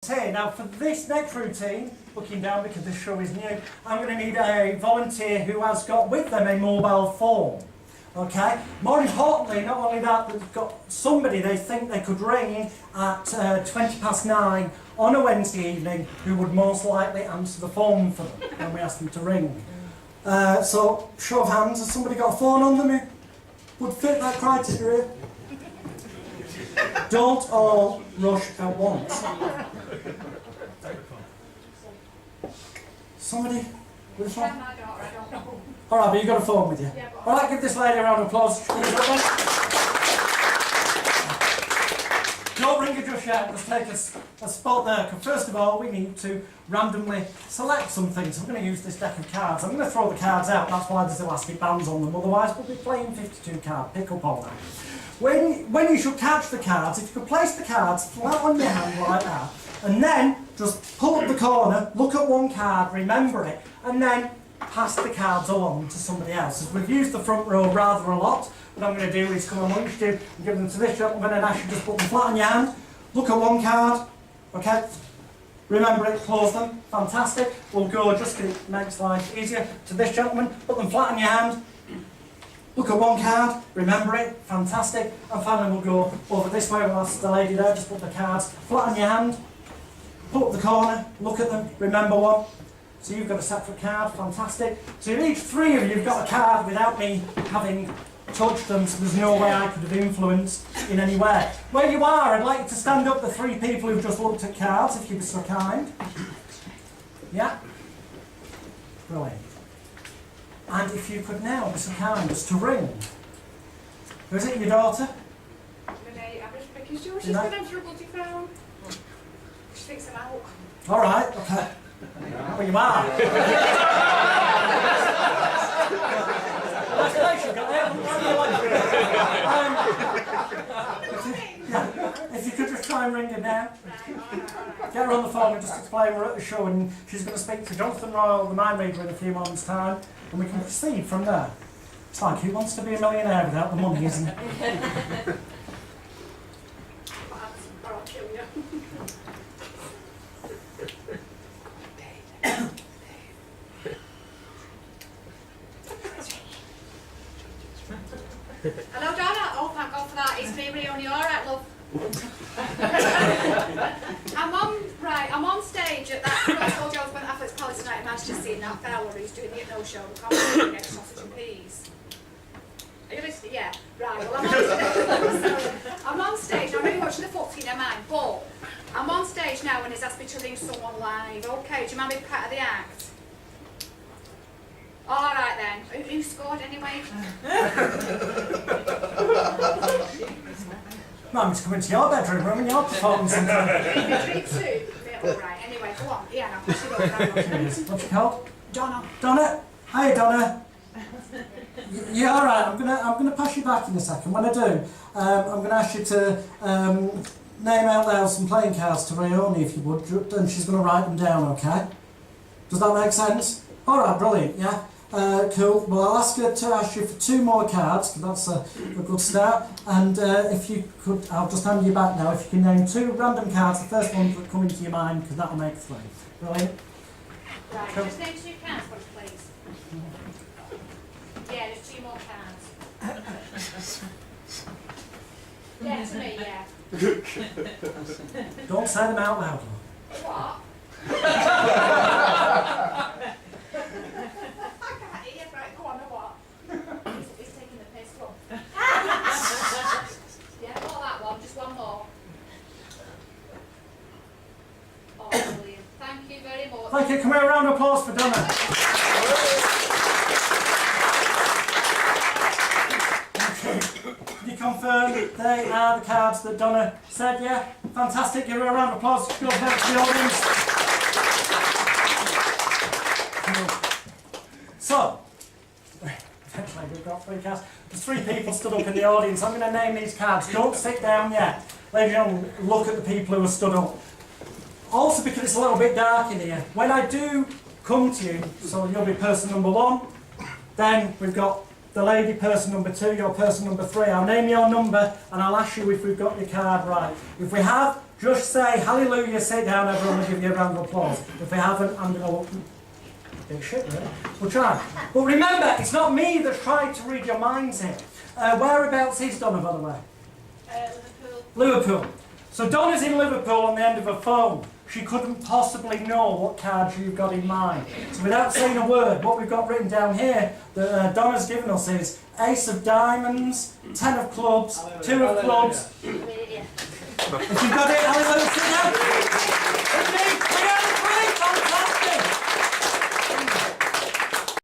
volunteer. Now for this next routine, looking down because this show is new, I'm going to need a volunteer who has got with them a mobile phone. Okay? More importantly, not only that, they've got somebody they think they could ring at 9:20 on a Wednesday evening who would most likely answer the phone for them when we ask them to ring. So, show of hands, has somebody got a phone on them who would fit that criteria? Don't all rush at once. Somebody with a phone? Alright, but you've got a phone with you. Yeah, Alright, give this lady a round of applause. Don't ring it just yet, let's take a spot there. Because first of all, we need to randomly select some things. I'm going to use this deck of cards. I'm going to throw the cards out, that's why there's elastic bands on them. Otherwise, we'll be playing 52 card pick up on that. When you should catch the cards, if you could place the cards flat on your hand like that, and then just pull up the corner, look at one card, remember it, and then pass the cards along to somebody else. As we've used the front row rather a lot, what I'm going to do is come amongst you and give them to this gentleman and ask you just put them flat on your hand, look at one card, okay? Remember it, close them, fantastic. We'll go, just to make life easier, to this gentleman, put them flat on your hand, look at one card, remember it, fantastic. And finally we'll go over this way, we'll ask the lady there, just put the cards flat on your hand, pull up the corner, look at them, remember one. So you've got a separate card, fantastic. So each three of you have got a card without me having touched them, so there's no way I could have influenced in any way. Where you are, I'd like you to stand up, the three people who've just looked at cards, if you'd be so kind. Yeah? Brilliant. And if you could now be so kind as to ring. Who is it, your daughter? Renee, I'm just making sure she's going to enter a bloody phone. She thinks I'm out. Alright, okay. Well, you are. That's nice, you've got if you could just try and ring her now. Get her on the phone and just explain we're at the show and she's going to speak to Jonathan Royle, the mind reader, in a few moments' time, and we can proceed from there. It's like, who wants to be a millionaire without the money, isn't it? Or I'll kill you. Hello, Donna. Oh, thank God for that. It's me, Rioni. All right, love. I'm on stage at that Royle Jones when Athletes Palace tonight in Manchester, seeing that fella who's doing the no show. The next sausage and peas. Are you listening? Yeah. Right. Well, I'm on stage. I'm really watching the footy, never mind. But I'm on stage now and he's asked me to ring someone live. Okay. Do you mind being part of the act? All right then. Who scored anyway? Mum, to come into your bedroom room and you're performing something. Me too. All right. Anyway, go on. Yeah, I'll push it over. What's it called? Donna. Donna. Hi, Donna. Yeah, all right. I'm gonna pass you back in a second. When I do, I'm gonna ask you to name out loud some playing cards to Rayoni, if you would, and she's gonna write them down. Okay? Does that make sense? All right, brilliant. Yeah. Cool. Well, I'll ask her to ask you for 2 more cards, because that's a good start. And if you could, I'll just hand you back now. If you can name 2 random cards, the first one that come into your mind, because that'll make 3. Brilliant. Right. Cool. Just name 2 cards, please. Yeah, there's 2 more cards. Yeah, to me, yeah. Don't say them out loud. What? Right, go on, what? He's taking the piss, look. Yeah, not that one, just one more. Oh, brilliant. Thank you very much. Thank you. Can we have a round of applause for Donna? Can you confirm they are the cards that Donna said? Yeah? Fantastic. Give her a round of applause. She goes back to the audience. So, eventually we've got 3 cards. There's 3 people stood up in the audience. I'm going to name these cards. Don't sit down yet. Ladies and gentlemen, look at the people who are stood up. Also, because it's a little bit dark in here, when I do come to you, so you'll be person number 1, then we've got the lady, person number 2, your person number 3. I'll name your number and I'll ask you if we've got your card right. If we have, Just say hallelujah, sit down, everyone will give you a round of applause. If we haven't, I'm going to look a bit shit, really. We'll try. But remember, it's not me that's tried to read your minds here. Whereabouts is Donna, by the way? Liverpool. So Donna's in Liverpool on the end of a phone. She couldn't possibly know what cards you've got in mind. So without saying a word, what we've got written down here that Donna's given us is Ace of Diamonds, 10 of Clubs, 2 of Clubs. If you've got it, hallelujah, sit down.